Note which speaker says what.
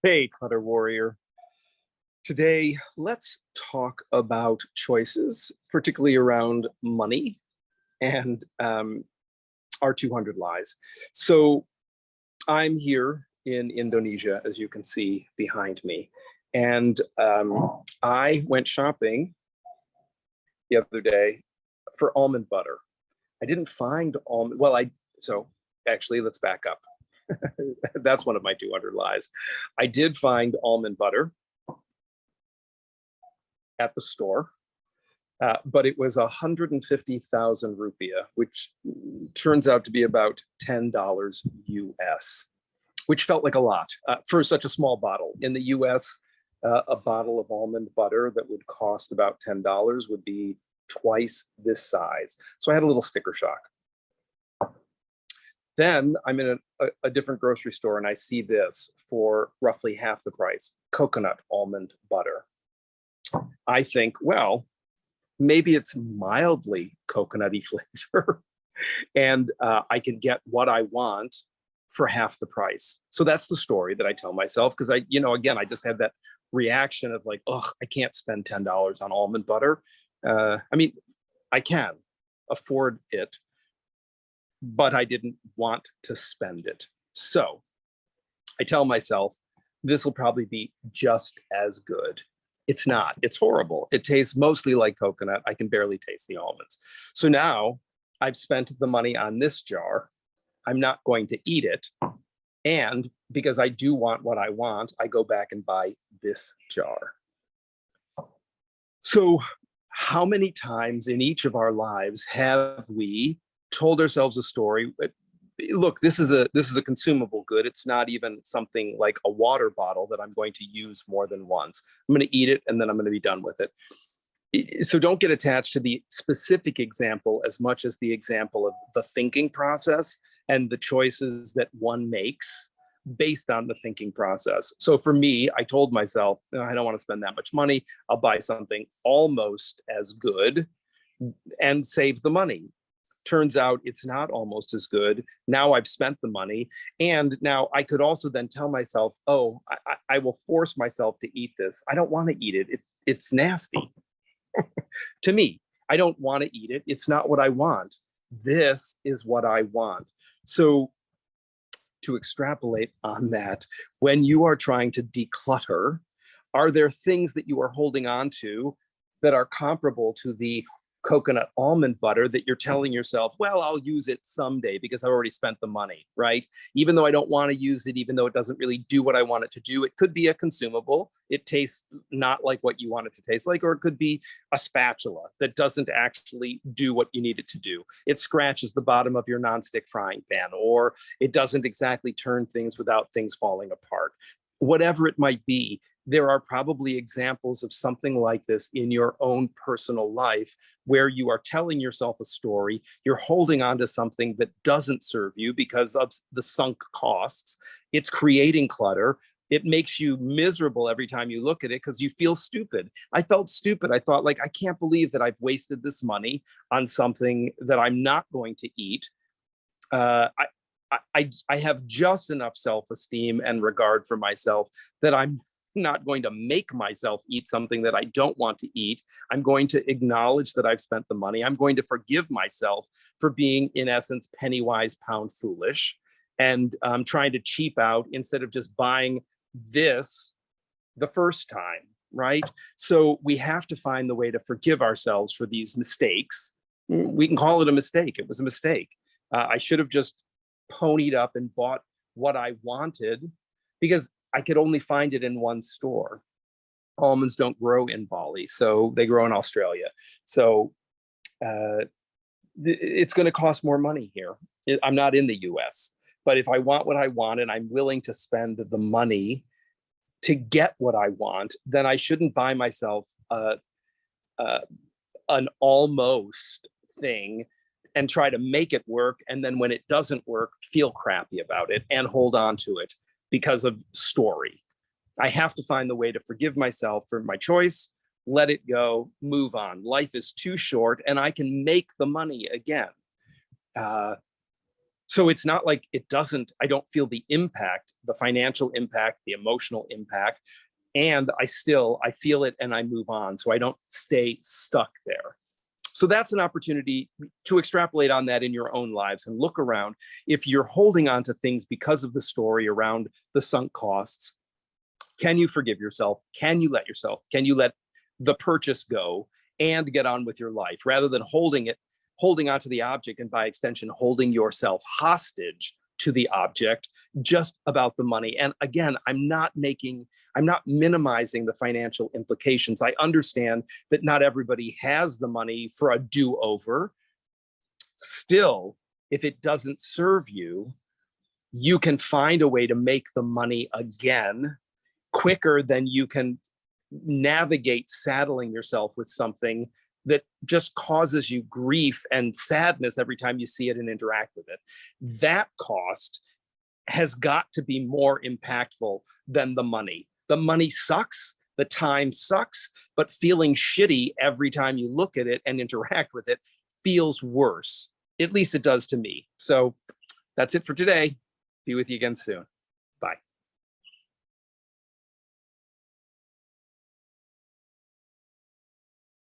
Speaker 1: Hey, Clutter Warrior. Today, let's talk about choices, particularly around money and our 200 lies. So, I'm here in Indonesia, as you can see behind me, and I went shopping the other day for almond butter. I didn't find almond. So actually, let's back up. That's one of my 200 lies. I did find almond butter at the store, but it was 150,000 rupiah, which turns out to be about $10 US, which felt like a lot for such a small bottle. In the US, a bottle of almond butter that would cost about $10 would be twice this size. So I had a little sticker shock. Then I'm in a different grocery store and I see this for roughly half the price, coconut almond butter. I think, well, maybe it's mildly coconutty flavor and I can get what I want for half the price. So that's the story that I tell myself because again, I just had that reaction of like, oh, I can't spend $10 on almond butter. I can afford it, but I didn't want to spend it. So I tell myself, this will probably be just as good. It's not. It's horrible. It tastes mostly like coconut. I can barely taste the almonds. So now I've spent the money on this jar. I'm not going to eat it. And because I do want what I want, I go back and buy this jar. So how many times in each of our lives have we told ourselves a story? Look, this is a consumable good. It's not even something like a water bottle that I'm going to use more than once. I'm going to eat it and then I'm going to be done with it. So don't get attached to the specific example as much as the example of the thinking process and the choices that one makes based on the thinking process. So for me, I told myself, I don't want to spend that much money. I'll buy something almost as good and save the money. Turns out it's not almost as good. Now I've spent the money. And now I could also then tell myself, oh, I will force myself to eat this. I don't want to eat it. It's nasty. To me, I don't want to eat it. It's not what I want. This is what I want. So to extrapolate on that, when you are trying to declutter, are there things that you are holding on to that are comparable to the coconut almond butter that you're telling yourself, well, I'll use it someday because I've already spent the money, right? Even though I don't want to use it, even though it doesn't really do what I want it to do, it could be a consumable. It tastes not like what you want it to taste like, or it could be a spatula that doesn't actually do what you need it to do. It scratches the bottom of your nonstick frying pan, or it doesn't exactly turn things without things falling apart. Whatever it might be, there are probably examples of something like this in your own personal life where you are telling yourself a story, you're holding on to something that doesn't serve you because of the sunk costs. It's creating clutter. It makes you miserable every time you look at it because you feel stupid. I felt stupid. I thought, like, I can't believe that I've wasted this money on something that I'm not going to eat. I have just enough self-esteem and regard for myself that I'm not going to make myself eat something that I don't want to eat. I'm going to acknowledge that I've spent the money. I'm going to forgive myself for being, in essence, penny wise, pound foolish, and trying to cheap out instead of just buying this the first time, right? So we have to find the way to forgive ourselves for these mistakes. We can call it a mistake. It was a mistake. I should have just ponied up and bought what I wanted because I could only find it in one store. Almonds don't grow in Bali, so they grow in Australia. So it's going to cost more money here. I'm not in the US, but if I want what I want and I'm willing to spend the money to get what I want, then I shouldn't buy myself an almost thing and try to make it work. And then when it doesn't work, feel crappy about it and hold on to it because of story. I have to find the way to forgive myself for my choice, let it go, move on. Life is too short and I can make the money again. So So it's not like I don't feel the impact, the financial impact, the emotional impact. And I feel it and I move on. So I don't stay stuck there. So that's an opportunity to extrapolate on that in your own lives and look around. If you're holding on to things because of the story around the sunk costs, can you forgive yourself? Can you let the purchase go and get on with your life rather than holding onto the object, and by extension, holding yourself hostage to the object just about the money? And again, I'm not minimizing the financial implications. I understand that not everybody has the money for a do-over. Still, if it doesn't serve you, you can find a way to make the money again quicker than you can navigate saddling yourself with something that just causes you grief and sadness every time you see it and interact with it. That cost has got to be more impactful than the money. The money sucks, the time sucks, but feeling shitty every time you look at it and interact with it feels worse. At least it does to me. So that's it for today. Be with you again soon.